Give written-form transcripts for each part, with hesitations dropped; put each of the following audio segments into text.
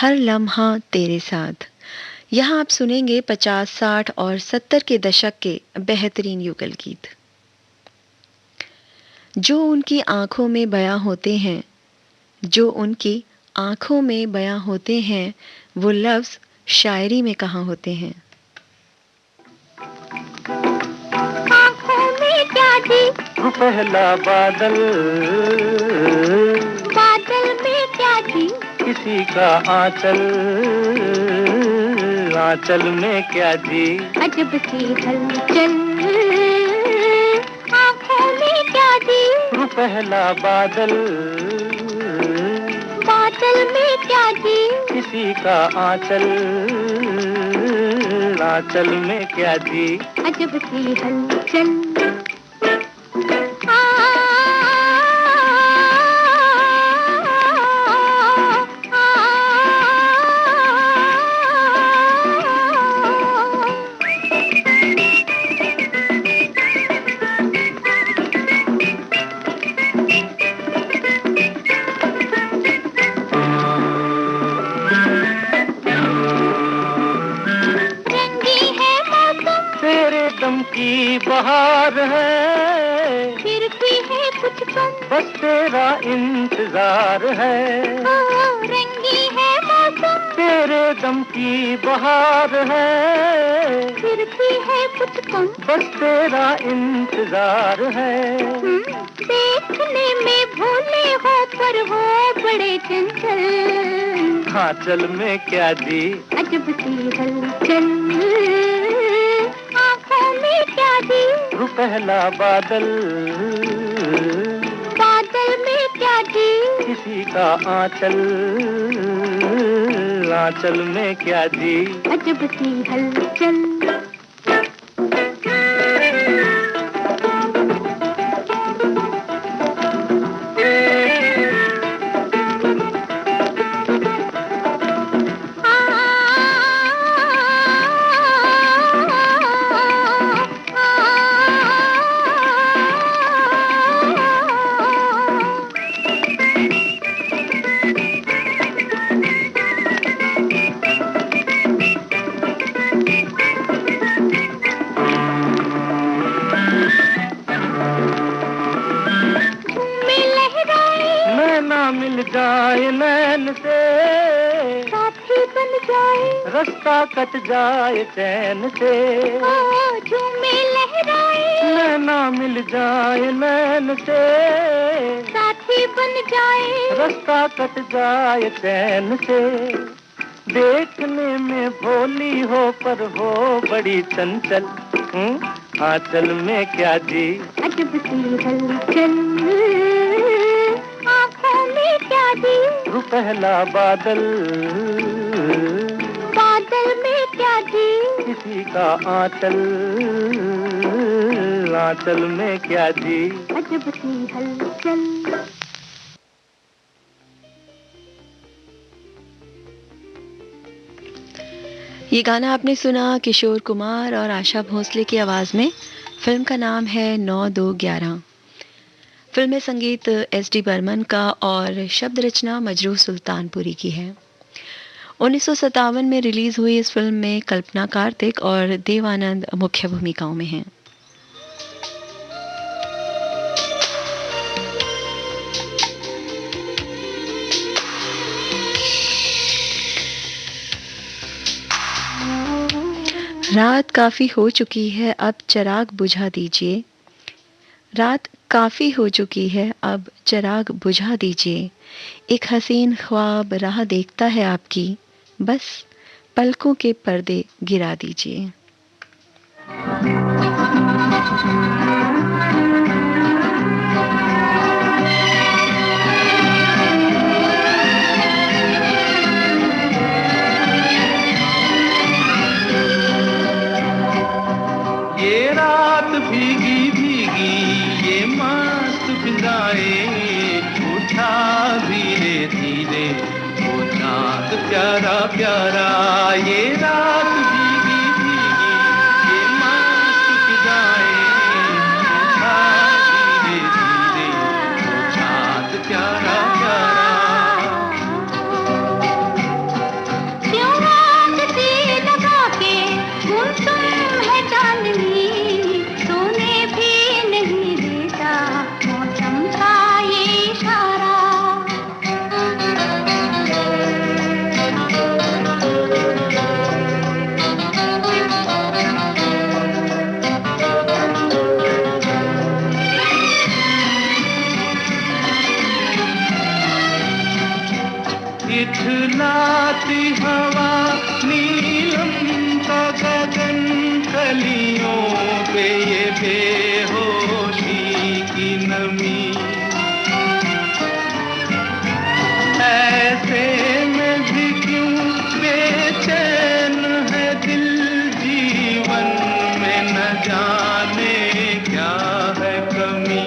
हर लम्हा तेरे साथ। यहाँ आप सुनेंगे 50, 60 और 70 के दशक के बेहतरीन युगल गीत जो उनकी आंखों में बयां होते हैं। जो उनकी आंखों में बयां होते हैं, वो लफ्ज़ शायरी में कहाँ होते हैं। आंखों में क्या जी, वो पहला बादल, बादल में क्या जी, किसी का आंचल, आंचल में क्या जी, अजब सी हलचल। आंखों में क्या जी, वो पहला बादल, बादल में क्या जी, किसी का आंचल, आंचल में क्या जी, अजब सी हलचल। की बहार है, फिर भी है कुछ कम, बस तेरा इंतजार है। रंगी है मौसम, तेरे दम की बहार है, फिर भी है कुछ कम, बस तेरा इंतजार है। देखने में भोले हो पर हो बड़े चंचल। आंचल में क्या जी, अजब सी हलचल। क्या जी, वो पहला बादल, बादल में क्या जी, किसी का आंचल, आंचल में क्या जी, अजब सी हलचल। मिल जाए नैन से, साथी बन जाए, रास्ता कट जाए चैन से। झूमे लहराए, नैना मिल जाए नैन से, साथी बन जाए, रास्ता कट जाए चैन से। देखने में भोली हो पर हो बड़ी चंचल, आंचल में क्या जी, अजब सी हलचल। आंखों में क्या जी, वो पहला बादल, बादल में क्या जी, किसी का आंचल, आंचल में क्या जी, अजब सी हलचल। ये गाना आपने सुना किशोर कुमार और आशा भोसले की आवाज़ में। फिल्म का नाम है 9-2-11। फिल्म में संगीत एस.डी. बर्मन का और शब्द रचना मजरूह सुल्तानपुरी की है। 1957 में रिलीज़ हुई इस फिल्म में कल्पना कार्तिक और देव आनंद मुख्य भूमिकाओं में हैं। रात काफ़ी हो चुकी है, अब चिराग बुझा दीजिए। रात काफ़ी हो चुकी है, अब चिराग बुझा दीजिए। एक हसीन ख्वाब राह देखता है आपकी, बस पलकों के पर्दे गिरा दीजिए। ये रात भीगी भीगी ये मस्त फिजाए, उठा धीरे धीरे वो चांद प्यारा प्यारा। ये रात भीगी भीगी ये मस्त फिजाए, उठा धीरे धीरे वो चांद प्यारा प्यारा। झुठलाती हवा, नीलम का गगन, कलियों पे ये बेहोशी की नमी। ऐसे में भी क्यों बेचैन है दिल, जीवन में न जाने क्या है कमी।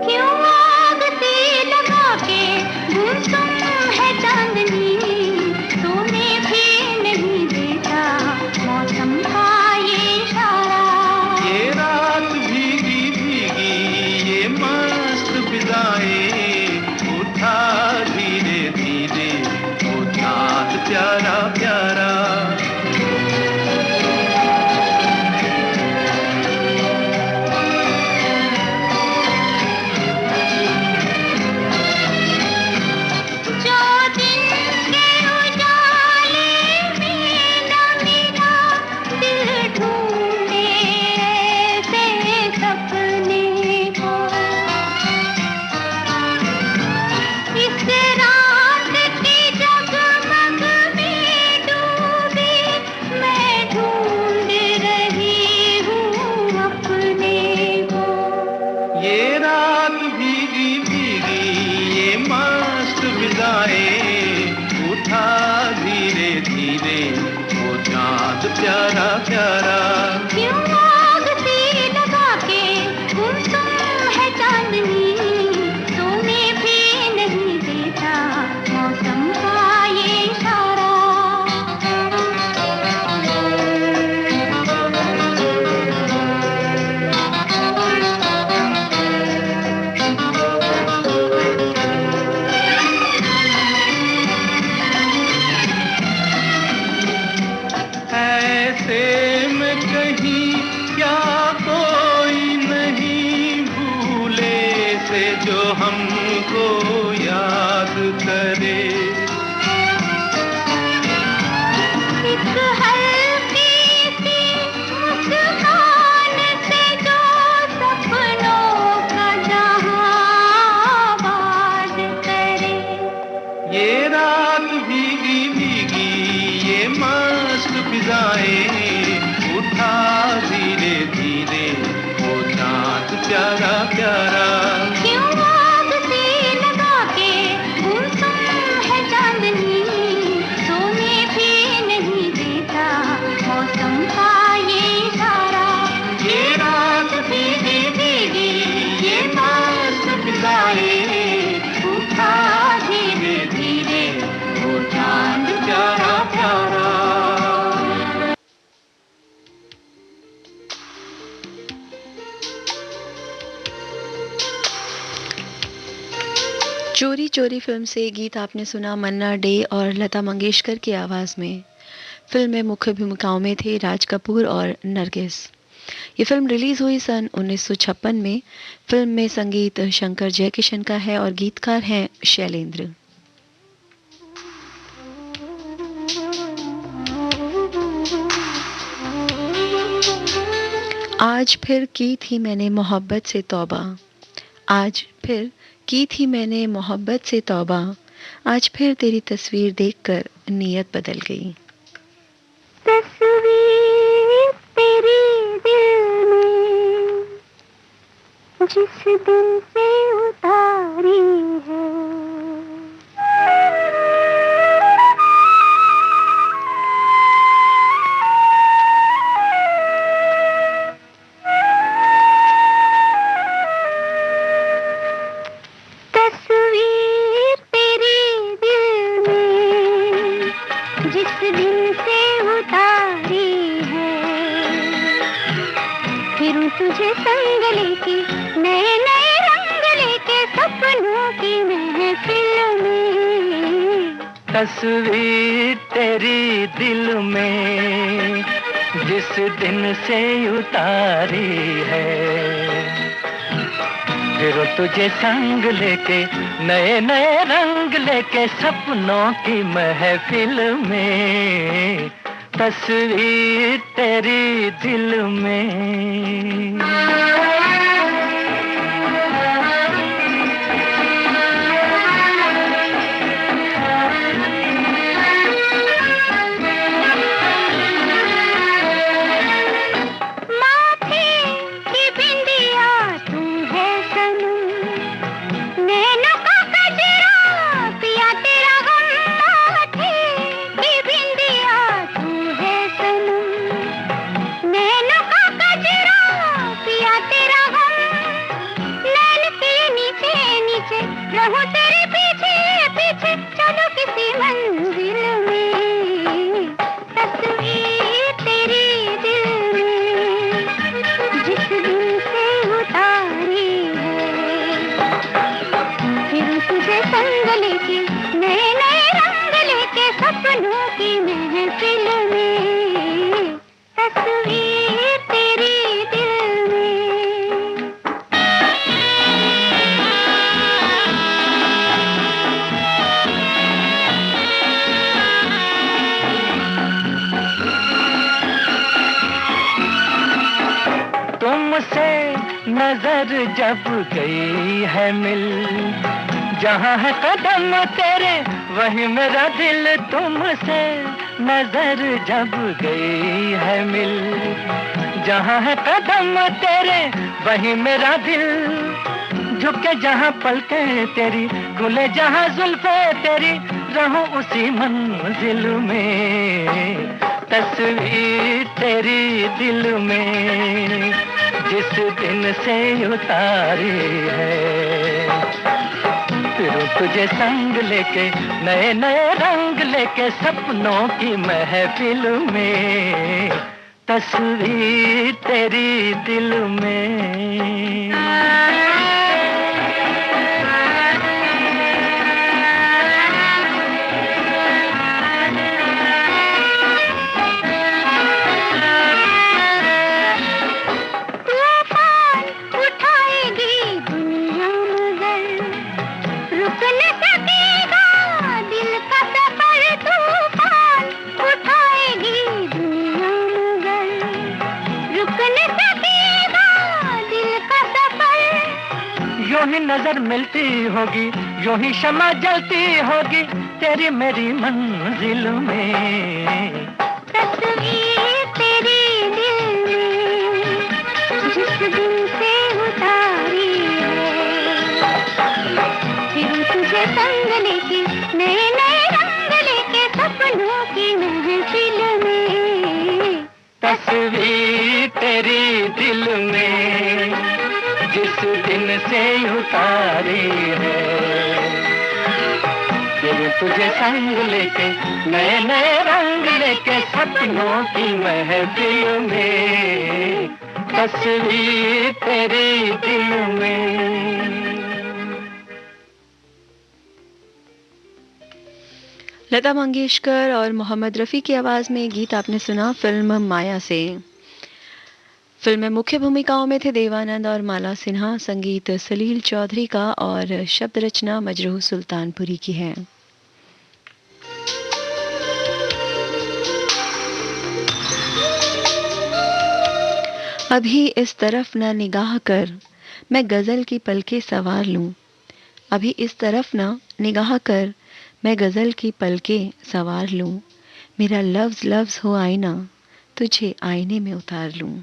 क्यों आग से लगा के गुमसुम है चांदनी, सोने भी नहीं देता मौसम का ये इशारा। ये रात भीगी भीगी ये मस्त फिजाएं, उठा धीरे धीरे वो चाँद प्यारा प्यारा। जो दिन के उजाले में न मिला, दिल ढूंढे ऐसे सपने को। इस रात की जगमग में डूबी मैं ढूंढ रही हूँ अपने को। ये रात भीगी भीगी ये मस्त फिजाएं, उठा धीरे धीरे वो चाँद प्यारा प्यारा। क्यों आग से लगा के गुमसुम है चांदनी, सोने भी नहीं देता मौसम का ये इशारा। ऐसे में कहीं क्या कोई नहीं भूले से जो हमको याद करे। एक हल्की सी मुस्कान से जो सपनों का जहां आबाद करे। ये रात भीगी भीगी ये मस्त फिजाएं, उठा धीरे धीरे वो चाँद प्यारा प्यारा। क्यों आग से लगा के गुमसुम है चांदनी, सोने भी नहीं देता मौसम का ये इशारा। ये रात भीगी भीगी ये मस्त फिजाएं, उठा धीरे धीरे वो चाँद प्यारा प्यारा। चोरी चोरी फिल्म से गीत आपने सुना मन्ना डे और लता मंगेशकर की आवाज़ में। फिल्म में मुख्य भूमिकाओं में थे राज कपूर और नरगिस। ये फिल्म रिलीज़ हुई सन 1956 में। फिल्म में संगीत शंकर जयकिशन का है और गीतकार हैं शैलेंद्र। आज फिर की थी मैंने मोहब्बत से तौबा, आज फिर की थी मैंने मोहब्बत से तौबा, आज फिर तेरी तस्वीर देखकर नीयत बदल गई। तस्वीर तेरी दिल में जिस दिन से उतारी है, तस्वीर तेरी दिल में जिस दिन से उतारी है, फिर तुझे संग लेके नए नए रंग लेके सपनों की महफिल में। तस्वीर तेरी दिल में जिस दिन से उतारी है, फिर तुझे संग लेके नए नए रंग लेके सपनों की महफिल में। तस्वीर तेरी दिल में। तस्वीर तेरी दिल में। तुमसे नजर जब गई है मिल, जहाँ है कदम तेरे वही मेरा दिल। तुमसे नजर जब गई है मिल, जहाँ है कदम तेरे वही मेरा दिल। झुके जहाँ पलके तेरी, खुले जहाँ जुल्फे तेरी, रहूं उसी मंजिल में। तस्वीर तेरी दिल में जिस दिन से उतारी है, फिर तुझे संग लेके नए नए रंग लेके सपनों की महफिल में। तस्वीर तेरी दिल में। यूं ही नजर मिलती होगी, यूं ही शमा जलती होगी तेरी मेरी मंजिल में। तस्वीर तेरी दिल में जिस दिन से उतारी है, फिर तुझे संग लेके नए नए रंग लेके सपनों की महफिल में। तस्वीर तेरी दिल में जिस दिन से उतारी है, फिर तुझे संग लेके नए नए रंग लेके सपनों की महफिल में। तस्वीर तेरी दिल में। लता मंगेशकर और मोहम्मद रफ़ी की आवाज़ में गीत आपने सुना फिल्म माया से। फिल्म में मुख्य भूमिकाओं में थे देवानंद और माला सिन्हा। संगीत सलील चौधरी का और शब्द रचना मजरूह सुल्तानपुरी की है। अभी इस तरफ न निगाह कर मैं गजल की पलके सवार लूं, अभी इस तरफ न निगाह कर मैं गजल की पलके सवार लूं, मेरा लफ्ज लफ्ज हो आईना तुझे आईने में उतार लूं।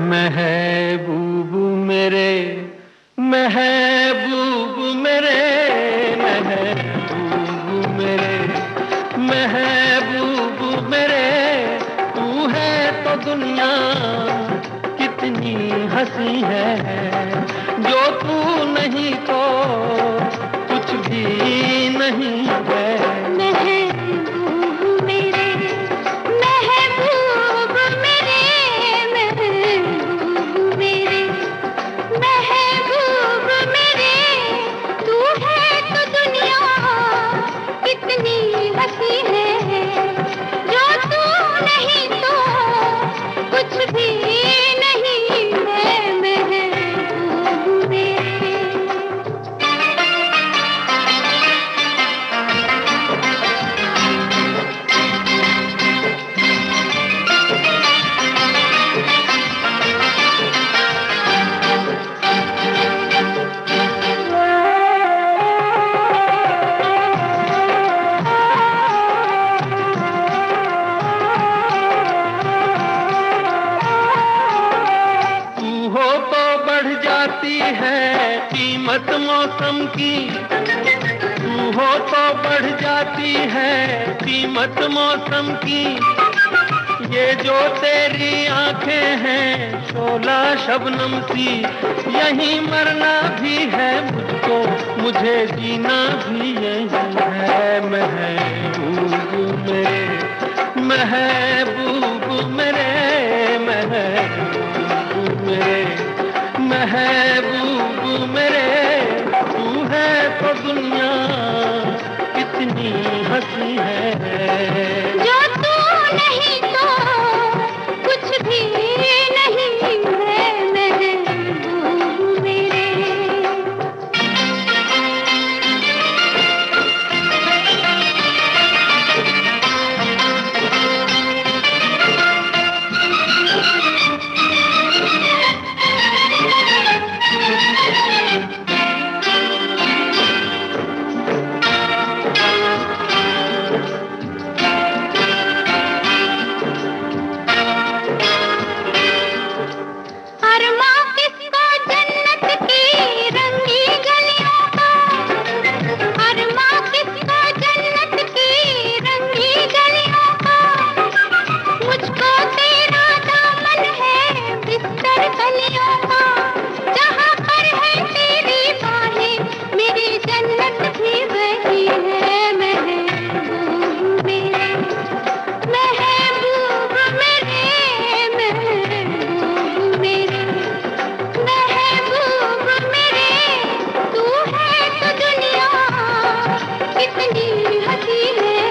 महबूब मेरे, महबूब मेरे, महबूब मेरे, महबूब मेरे, तू है तो दुनिया कितनी हंसी है, जो तू नहीं तो कुछ भी नहीं है। कीमत मौसम की तू हो तो बढ़ जाती है कीमत मौसम की, ये जो तेरी आंखें हैं शोला शबनम सी, यहीं मरना भी है मुझको, मुझे जीना भी यही है। महबूब मेरे, महबूब मेरे, महबूब मेरे, महबूब मेरे, तू है तो दुनिया कितनी हंसी है। जो तू नहीं तो कुछ भी नहीं है महबूब मेरे। अरमा किसको जन्नत की रंगी गलियों का, अरमा किसको जन्नत की रंगी गलियों का, मुझको तेरा दामन है बिस्तर कलियों का, जहाँ पर है तेरी बाहें मेरी जन्नत भी वही है महबूब मेरे, महबूब मेरे, महबूब मेरे, महबूब मेरे, तू है तो दुनिया कितनी हंसी है।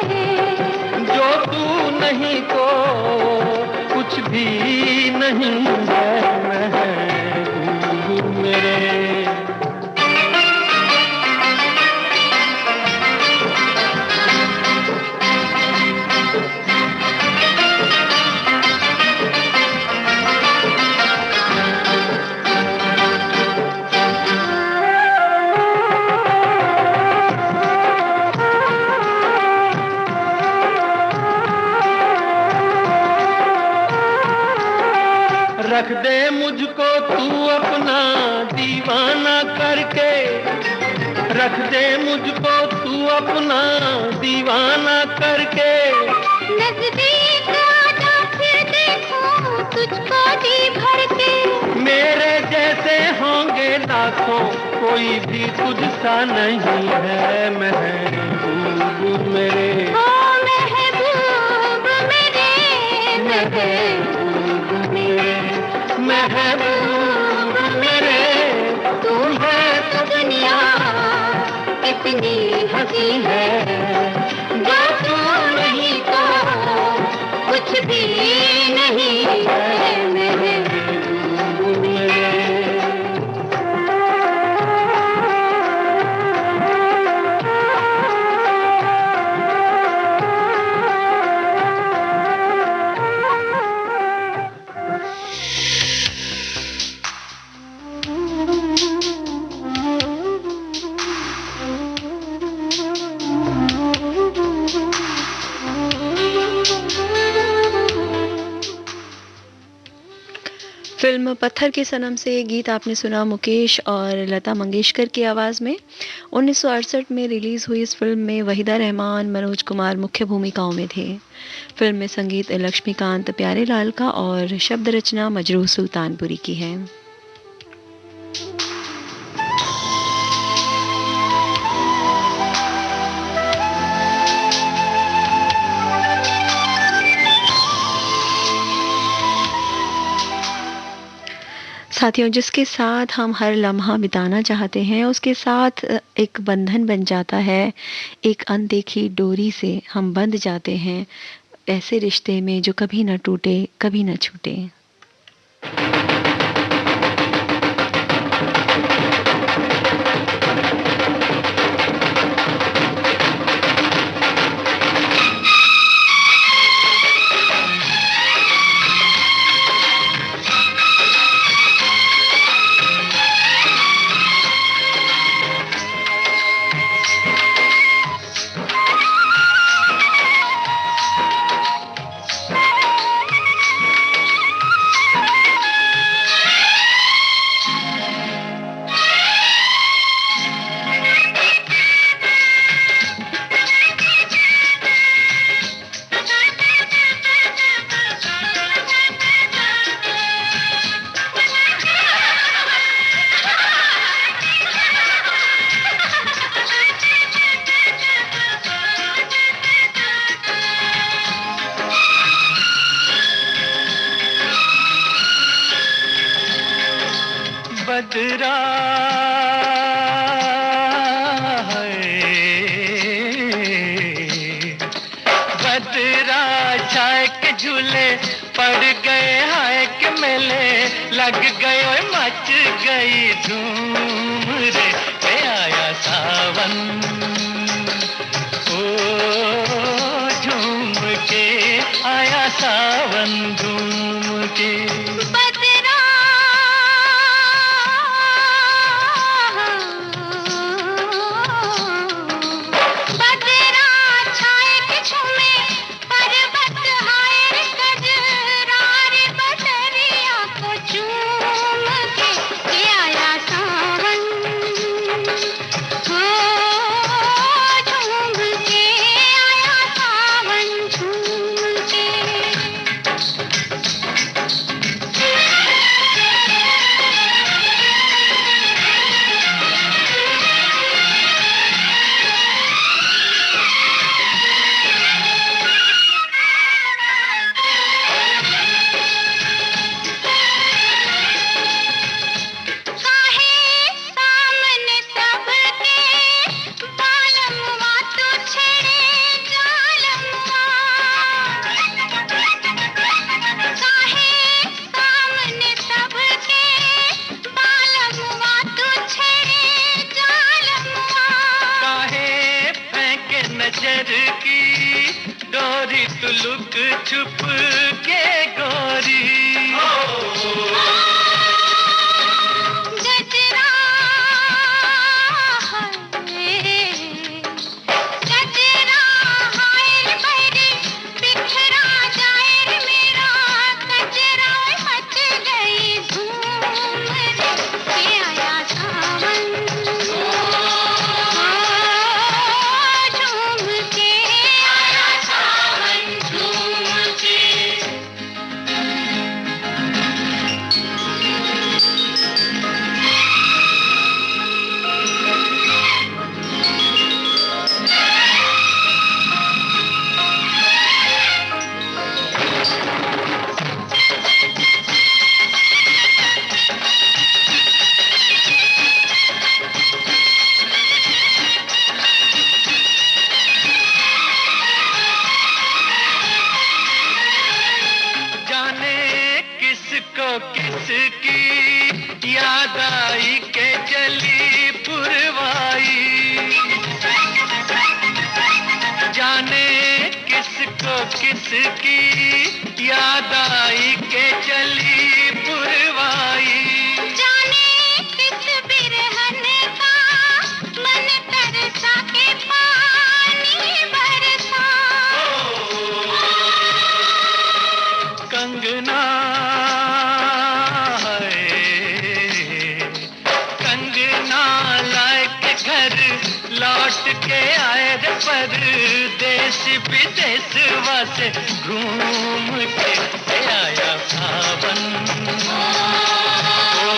जो तू नहीं तो कुछ भी नहीं है महबूब मेरे। रख दे मुझको तू अपना दीवाना करके, रख दे मुझको तू अपना दीवाना करके, नजदीक आजा फिर देखूं तुझको जी भर के, मेरे जैसे होंगे लाखों कोई भी तुझसा नहीं है महबूब मेरे, ओ महबूब मेरे, महबूब मेरे, महबूब मेरे, तू है तो दुनिया कितनी हंसी है। जो तू नहीं तो कुछ भी नहीं है महबूब मेरे। फिल्म पत्थर के सनम से ये गीत आपने सुना मुकेश और लता मंगेशकर की आवाज़ में। 1968 में रिलीज़ हुई इस फिल्म में वहीदा रहमान, मनोज कुमार मुख्य भूमिकाओं में थे। फिल्म में संगीत लक्ष्मीकांत प्यारेलाल का और शब्द रचना मजरूह सुल्तानपुरी की है। साथियों, जिसके साथ हम हर लम्हा बिताना चाहते हैं उसके साथ एक बंधन बन जाता है, एक अनदेखी डोरी से हम बंध जाते हैं ऐसे रिश्ते में जो कभी न टूटे कभी न छूटे। बदरा बदरा छाए के झूले पड़ गए हाय के मेले लग गए ओए मच गई धूम रे आया सावन ओ झूम के आया सावन झूम के नजर की डोरी तू लुक छुप के गोरी गजरा गजरा हाय भरी बिखरा जाए रे मेरा गजरा मच गई धूम रे आया सावन किसकी याद आई के चली पुरवाई जाने किसको किसकी याद आई के चली पुरवाई जाने किस बिरहन का मन तरसा के पानी बरसा कंगना लौट के आए रे परदेश विदेशवा से घूम के आया सावन ओ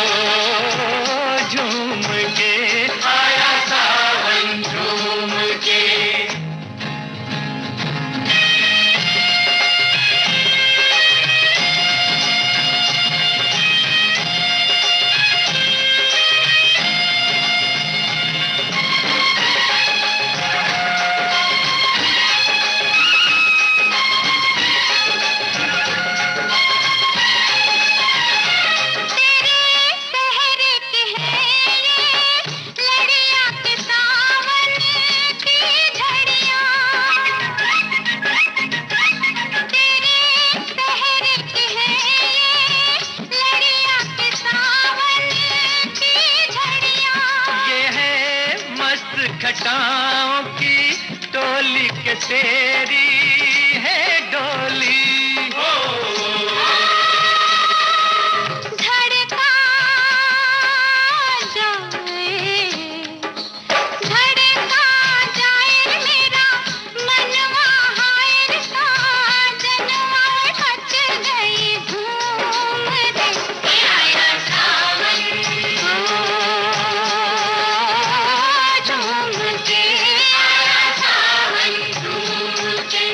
झूम के आया सावन झूम के घटाओं की टोली के तेरी है डोली धड़का जाए मेरा मनवा हाय रे साजनवा मच गई धूम रे आया सावन झूम के आया सावन झूम के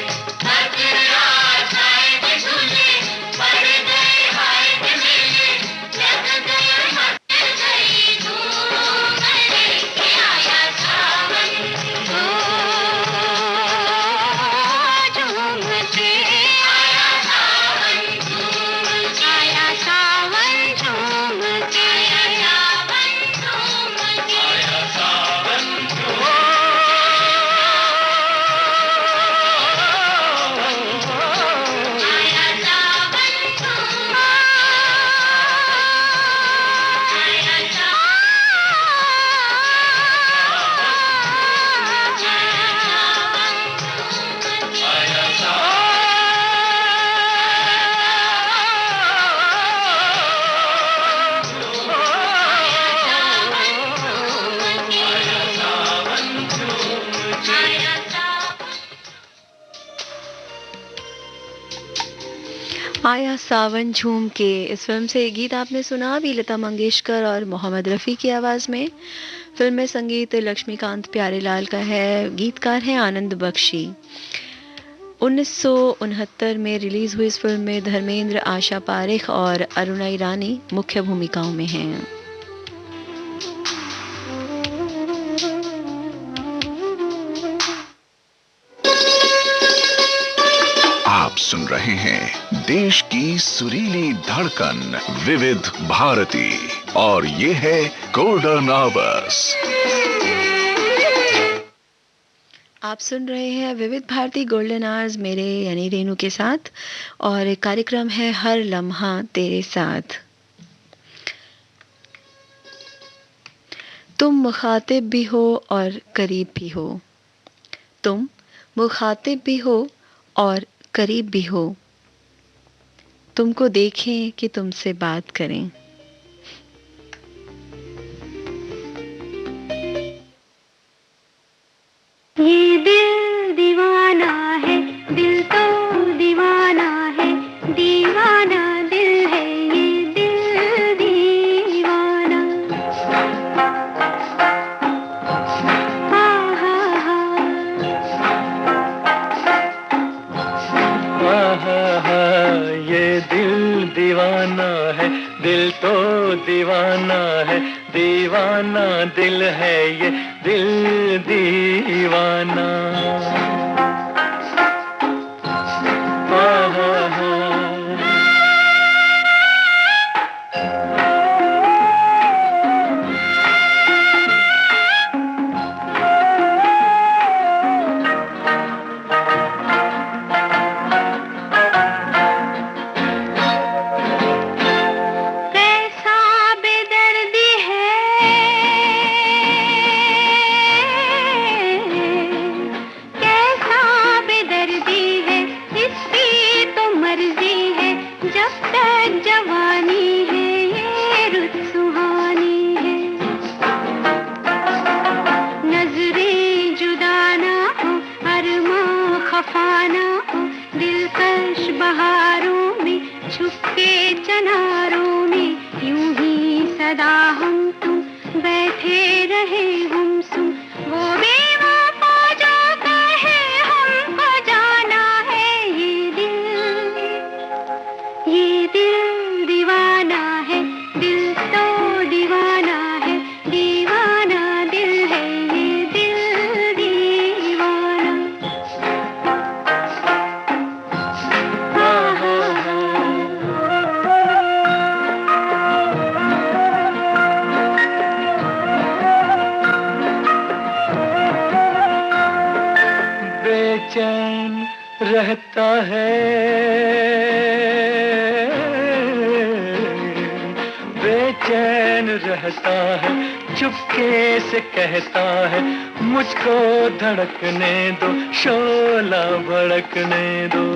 आया सावन झूम के, इस फिल्म से गीत आपने सुना भी लता मंगेशकर और मोहम्मद रफ़ी की आवाज़ में। फिल्म में संगीत लक्ष्मीकांत प्यारेलाल का है, गीतकार हैं आनंद बख्शी। 1969 में रिलीज हुई इस फिल्म में धर्मेंद्र, आशा पारेख और अरुणा ईरानी मुख्य भूमिकाओं में हैं। आप सुन रहे हैं देश की सुरीली धड़कन विविध भारती और ये है गोल्डन आवर्स। आप सुन रहे हैं विविध भारती गोल्डन आवर्स मेरे यानी रेनू के साथ, और कार्यक्रम है हर लम्हा तेरे साथ। तुम मुखातिब भी हो और करीब भी हो, तुम मुखातिब भी हो और करीब भी हो, तुमको देखें कि तुमसे बात करें। ये दिल दीवाना है, दिल तो दीवाना है, दीवाना दिल है, ये दिल दीवाना। हा हा हा ये दिल दीवाना है, दिल तो दीवाना है, दीवाना दिल है, ये दिल दीवाना। रहता है, बेचैन रहता है, चुपके से कहता है मुझको धड़कने दो, शोला भड़कने दो।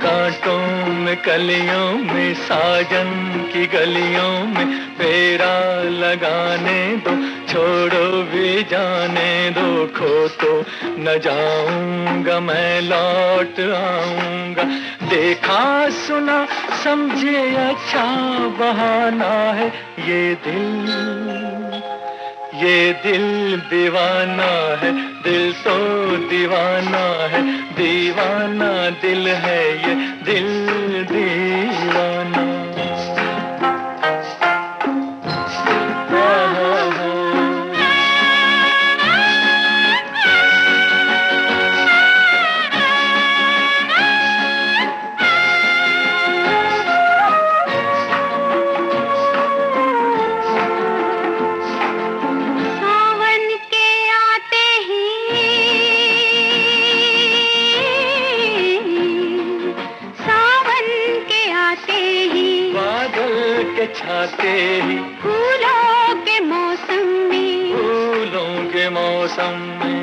कांटों में कलियों में साजन की गलियों में फेरा लगाने दो, छोड़ो भी जाने दो, खो तो न जाऊंगा मैं लौट आऊंगा। देखा सुना समझे अच्छा बहाना है ये दिल दीवाना है, दिल तो दीवाना है, दीवाना दिल है, ये दिल दीवाना। छाते ही फूलों के मौसम में, फूलों के मौसम में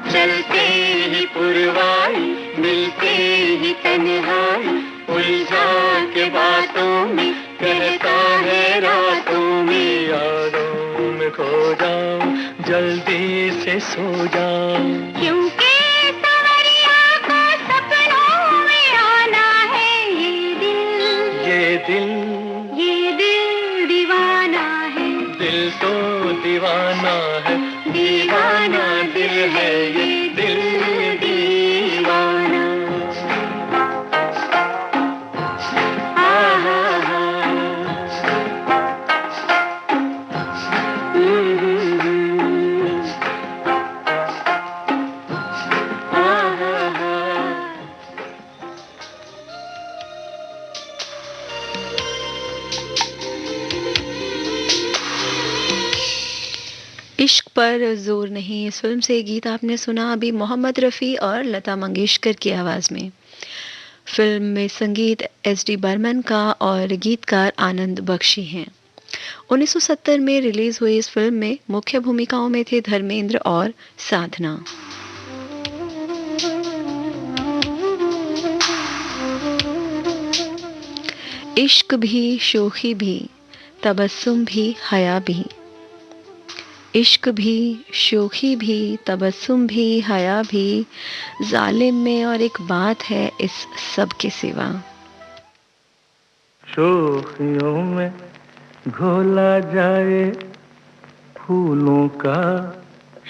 चलते ही पुरवाई, मिलते ही तन्हाई, उलझा के बातों में कहता है रातों में, यादों में खो जाऊं जल्दी से सो जाऊं, क्योंकि सवरिया दिल तो दीवाना है, दीवाना दिल है ये, दिल दीवाना। इश्क पर जोर नहीं, इस फिल्म से गीत आपने सुना अभी मोहम्मद रफ़ी और लता मंगेशकर की आवाज़ में। फिल्म में संगीत एस.डी. बर्मन का और गीतकार आनंद बख्शी हैं। 1970 में रिलीज हुई इस फिल्म में मुख्य भूमिकाओं में थे धर्मेंद्र और साधना। इश्क भी शोखी भी तबस्सुम भी हया भी, इश्क भी शोखी भी तबस्सुम भी हया भी, जालिम में और एक बात है इस सब के सिवा। शोखियों में घोला जाए फूलों का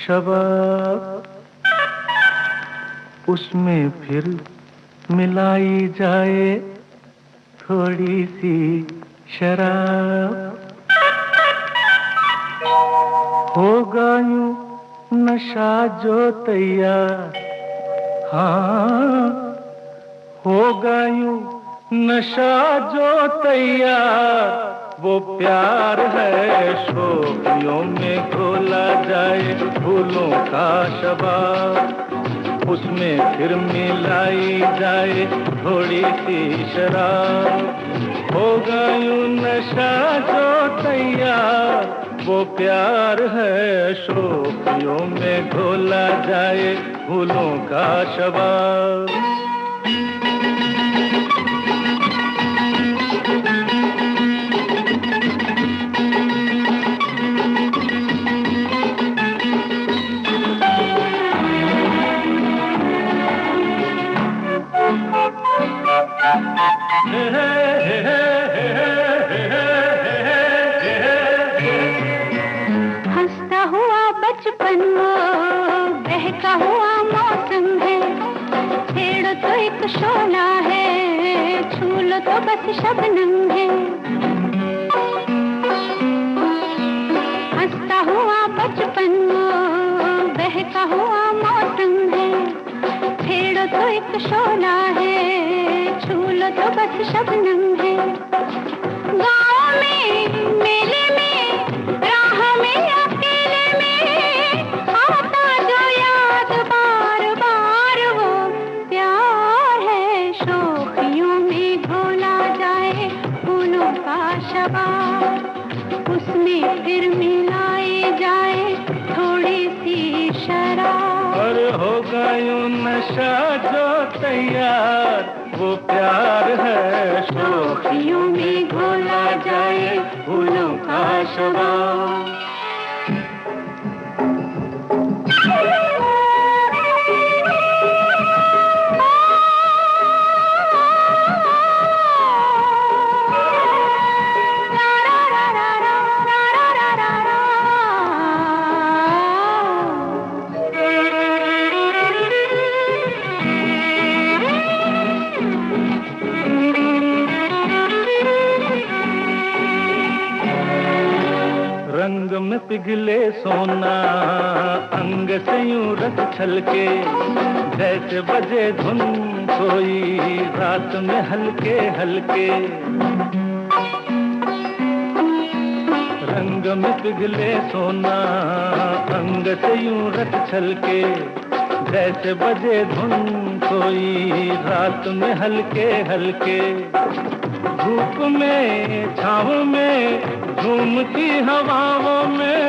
शबाब, उसमें फिर मिलाई जाए थोड़ी सी शराब, होगा यूं नशा जो तैयार, हाँ होगा यूं नशा जो तैयार, वो प्यार है शोखियों में घोला जाए फूलों का शबाब, उसमें फिर मिलाई जाए थोड़ी सी शराब, होगा यूं नशा जो तैयार, वो प्यार है शोखियों में घोला जाए फूलों का शबाब। हंसता हुआ बचपन वो बहका हुआ मौसम है, छेड़ो तो एक शोला है, छू लो तो बस शबनम है। हंसता हुआ बचपन वो बहका हुआ मौसम है, छेड़ो तो एक शोला है, छू लो तो बस शबनम है। गाँव में मेले में राह में अकेले में आता जो याद बार बार, वो प्यार है शोखियों में घोला जाए फूलों का शबाब, उसमें फिर मिलाई जाए थोड़ी सी शराब। और होगा यूं नशा जो तैयार, वो प्यार है शोखियों में घोला जाए फूलों का शबाब। रंग में पिघले सोना अंग से यूं रस छलके, जैसे बजे धुन कोई रात में हल्के हल्के। रंग में पिघले सोना अंग से यूं रस छलके, जैसे बजे धुन कोई रात में हल्के हल्के। धूप में छाँव में झूमती हवाओं में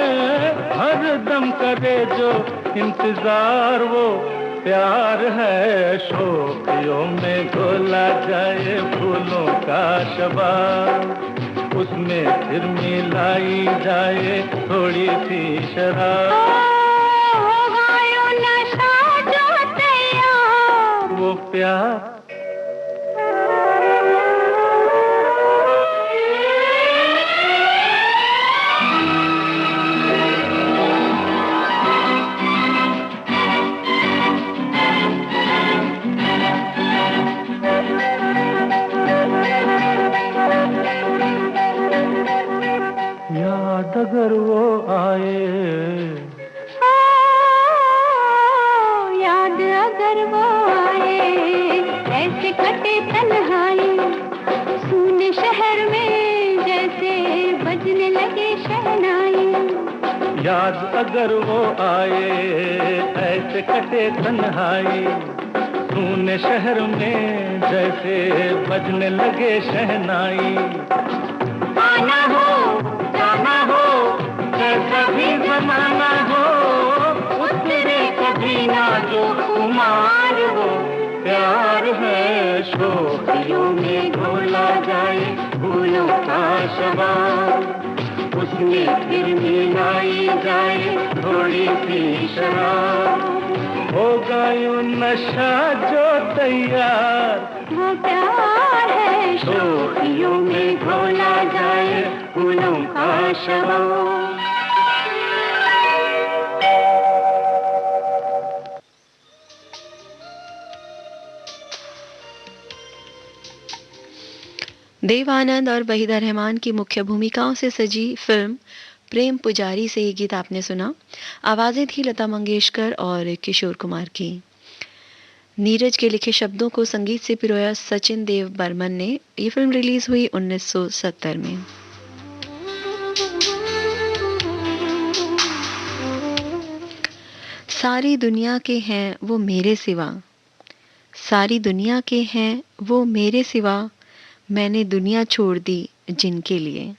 हर दम करे जो इंतजार, वो प्यार है शोखियों में घोला जाए फूलों का शबाब, उसमें फिर मिलाई जाए थोड़ी सी शराब। होगा यूं नशा जो तैयार, वो प्यार आए। याद अगर वो आए, ऐसे कटे तन्हाई, सुने शहर में जैसे बजने लगे शहनाई। याद अगर वो आए, ऐसे कटे तन्हाई, सुने शहर में जैसे बजने लगे शहनाई। आना हो जाना हो, जैसा भी जमाना हो, उतरे कभी ना जो कुमार हो। प्यार है शोखियों में घोला जाए फूलों का शबाब, उसमें फिर मिलाई जाए थोड़ी सी शराब। होगा यूं नशा जो तैयार, वो प्यार है शोखियों में घोला जाए फूलों का शबाब। देव आनंद और वहीदा रहमान की मुख्य भूमिकाओं से सजी फिल्म प्रेम पुजारी से ये गीत आपने सुना। आवाज़ें थी लता मंगेशकर और किशोर कुमार की। नीरज के लिखे शब्दों को संगीत से पिरोया सचिन देव बर्मन ने। ये फिल्म रिलीज हुई 1970 में। सारी दुनिया के हैं वो मेरे सिवा, सारी दुनिया के हैं वो मेरे सिवा, मैंने दुनिया छोड़ दी जिनके लिए।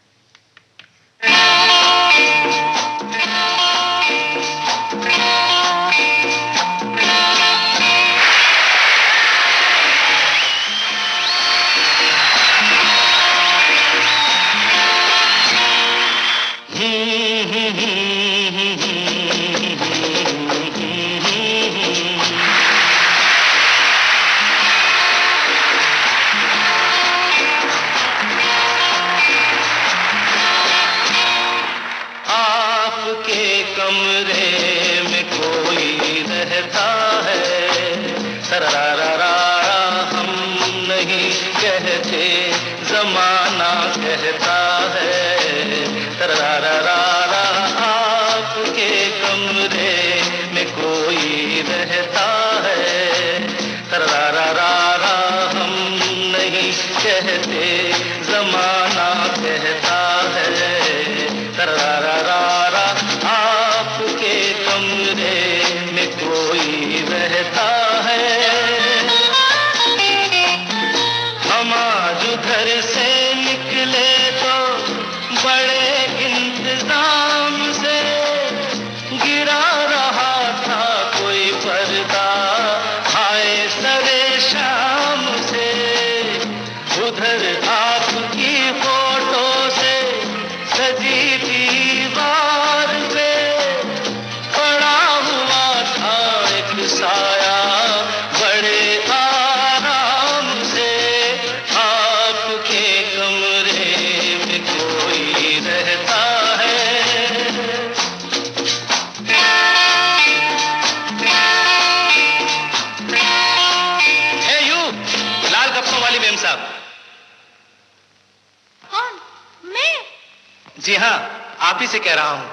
जी हाँ, आप ही से कह रहा हूं।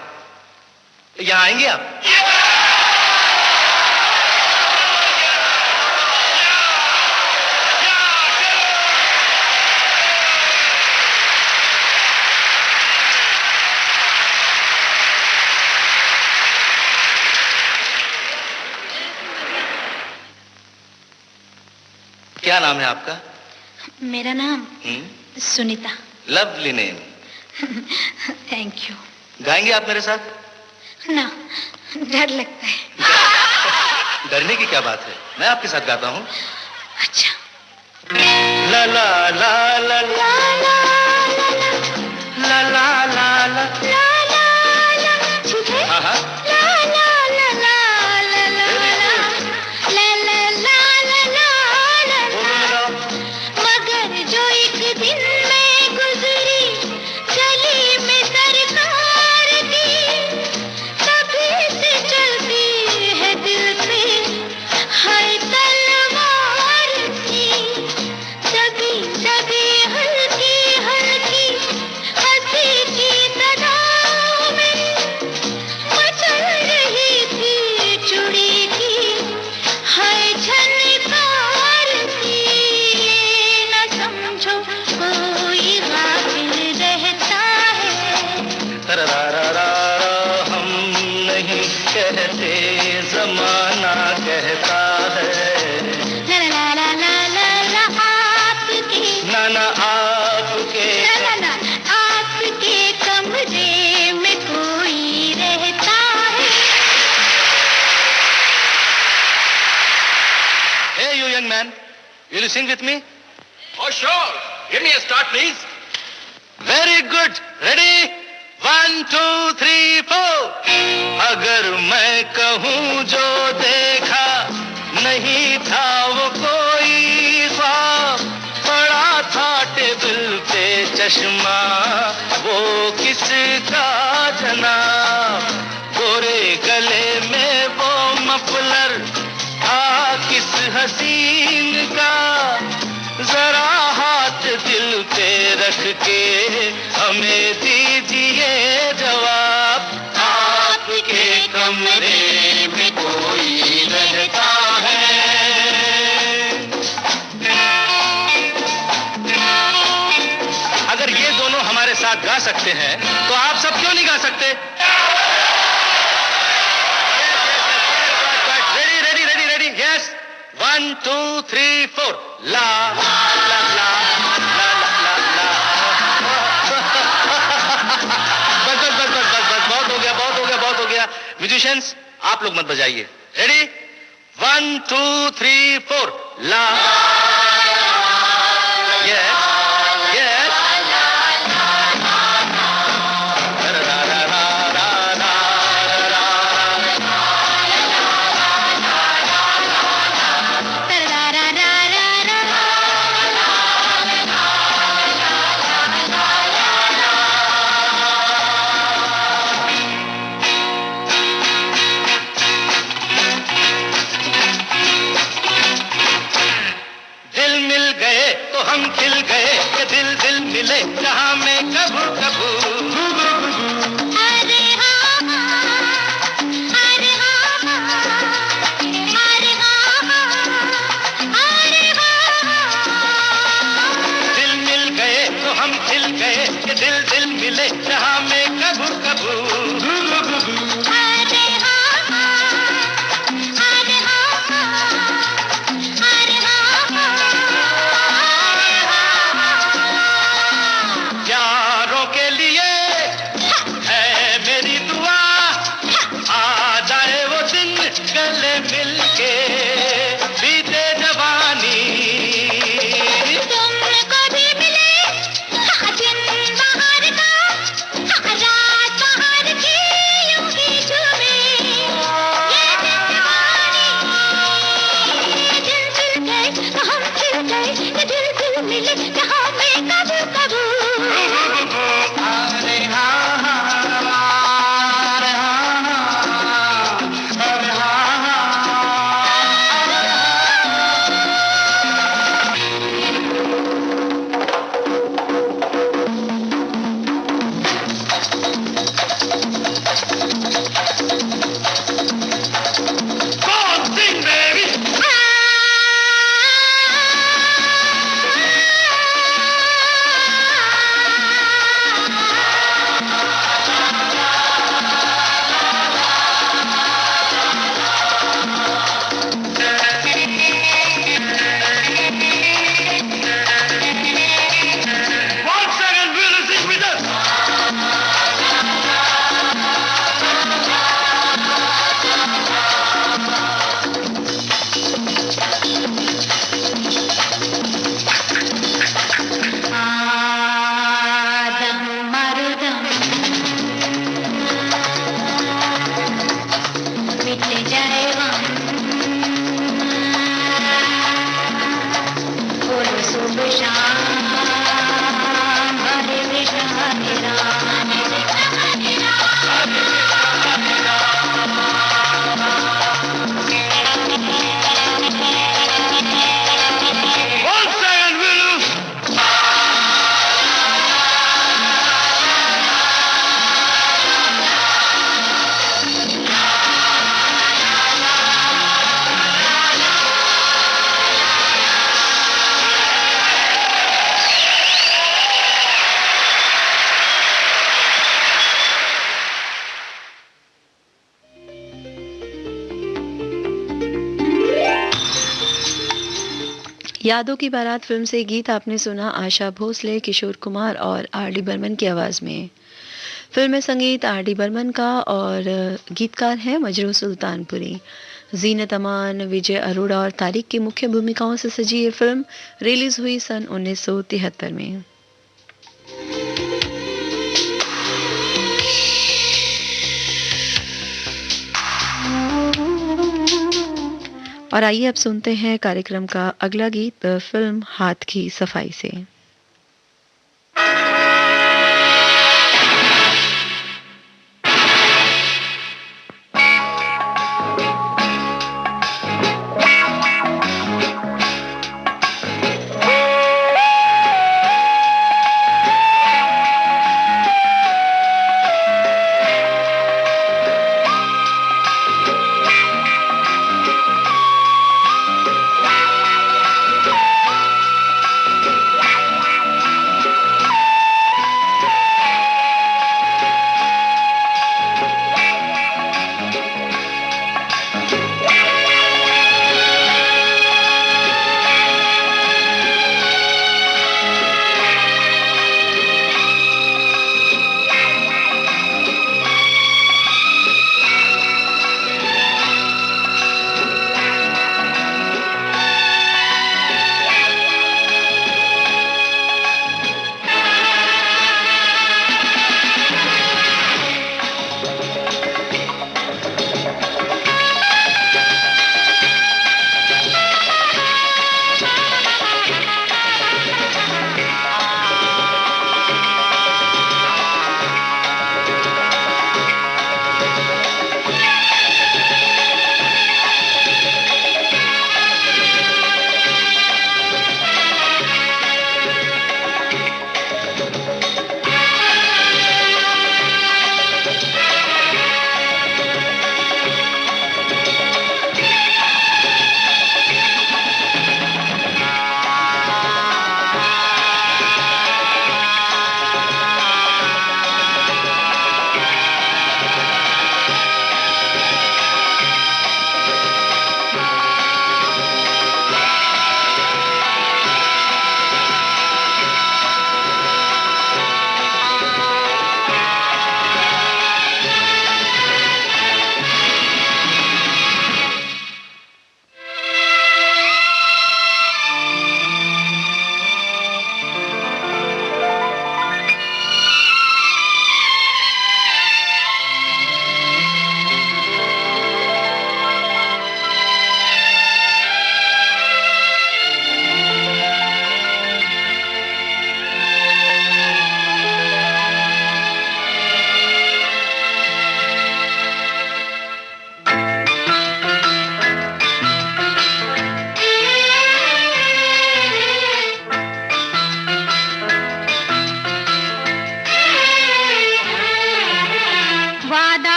यहाँ आएंगे आप? क्या नाम है आपका? मेरा नाम Sunita. Lovely name. Thank you. गाएंगे आप मेरे साथ? ना, डर लगता है। डरने की क्या बात है, मैं आपके साथ गाता हूँ। अच्छा। ला ला ला ला ला ला ला ला ला हाँ हाँ। हल्की कहते जमाना कहता है। ला ला ला ला ला ला आपके, नाना आपके, ला ला आपके कमरे में कोई रहता है। Hey, you young man, will you sing with me? Oh sure, give me a start please. Very good. Ready? 1, 2, 3, 4. अगर मैं कहूँ जो देखा नहीं था वो कोई ख्वाब, पड़ा था टेबल पे चश्मा वो किसका जनाब, गोरे गले में वो मफलर था किस हसीन का, जरा हाथ दिल पे रख के हमें दीजिए जवाब, आपके कमरे में कोई रहता है। अगर ये दोनों हमारे साथ गा सकते हैं तो आप सब क्यों नहीं गा सकते? Ready ready ready ready, yes, 1, 2, 3, 4. ला ला ला ला ला ला ला। बस बस बस बस बस बस, बहुत हो गया बहुत हो गया बहुत हो गया। म्यूजिशियंस आप लोग मत बजाइए। रेडी? 1, 2, 3, 4. ला, यस यस, हम खिल गए कि दिल दिल मिले जहां में कभू कभू। अरे हाँ अरे हाँ अरे हाँ अरे हाँ, दिल मिल गए तो हम खिल गए कि दिल दिल मिले जहां में कभू कभू। अरे हाँ अरे हाँ अरे हाँ, प्यारों के लिए है मेरी दुआ, आ जाए वो दिन गले मिल के बीते जवानी। तुमको भी मिले दिन बाहर का, रात बाहर की यूं ही यादों की बारात फिल्म से गीत आपने सुना आशा भोसले, किशोर कुमार और आर डी बर्मन की आवाज में। फिल्म में संगीत आर डी बर्मन का और गीतकार हैं मजरू सुल्तानपुरी। जीनत अमान, विजय अरोड़ा और तारिक की मुख्य भूमिकाओं से सजी ये फिल्म रिलीज हुई सन 1973 में। और आइए अब सुनते हैं कार्यक्रम का अगला गीत फिल्म हाथ की सफाई से।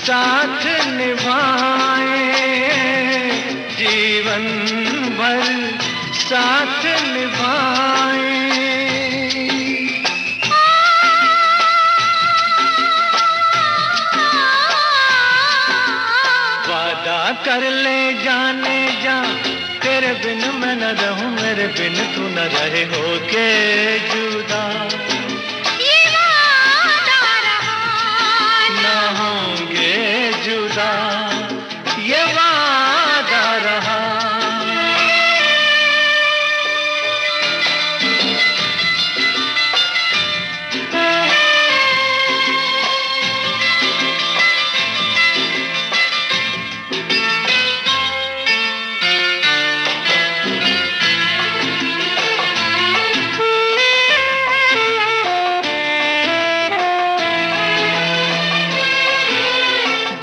साथ निभाएं, जीवन भर साथ निभाएं। वादा कर ले जाने जा, तेरे बिन मैं न रहूं, मेरे बिन तू न रहे, होके जुदा ये वादा रहा, न होंगे जुदा, ये वादा रहा।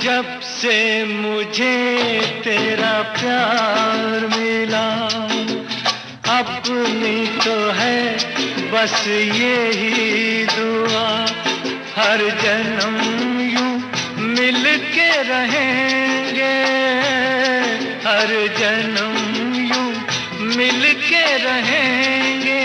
जब से मुझे तेरा प्यार मिला, अपनी तो है बस यही दुआ, हर जन्म यूं मिल के रहेंगे, हर जन्म यूं मिल के रहेंगे।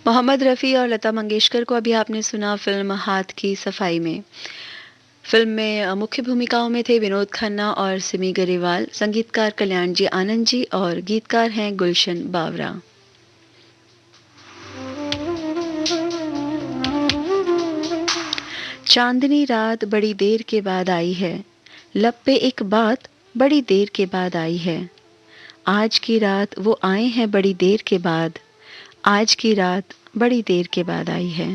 मोहम्मद रफ़ी और लता मंगेशकर को अभी आपने सुना फिल्म हाथ की सफाई में। फिल्म में मुख्य भूमिकाओं में थे विनोद खन्ना और सिमी गरेवाल, संगीतकार कल्याण जी आनंद जी और गीतकार हैं गुलशन बावरा। चांदनी रात बड़ी देर के बाद आई है, लब पे एक बात बड़ी देर के बाद आई है, आज की रात वो आए हैं बड़ी देर के बाद, आज की रात बड़ी देर के बाद आई है।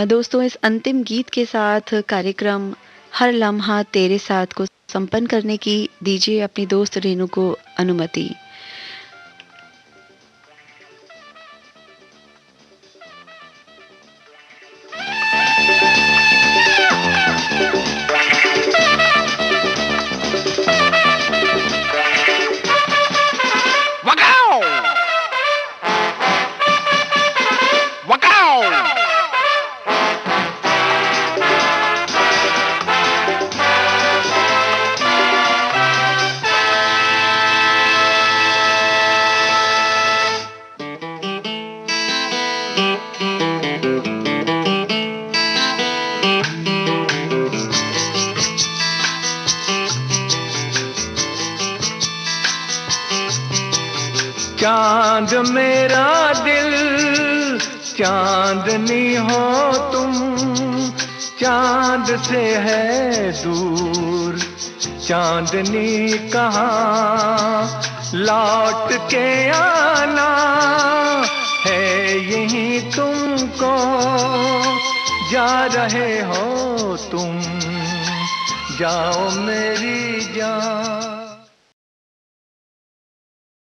दोस्तों, इस अंतिम गीत के साथ कार्यक्रम हर लम्हा तेरे साथ को संपन्न करने की दीजिए अपनी दोस्त रेनू को अनुमति। चांद मेरा दिल चांदनी हो तुम, चांद से है दूर चांदनी कहाँ लौट के आना है, यहीं तुमको जा रहे हो तुम, जाओ मेरी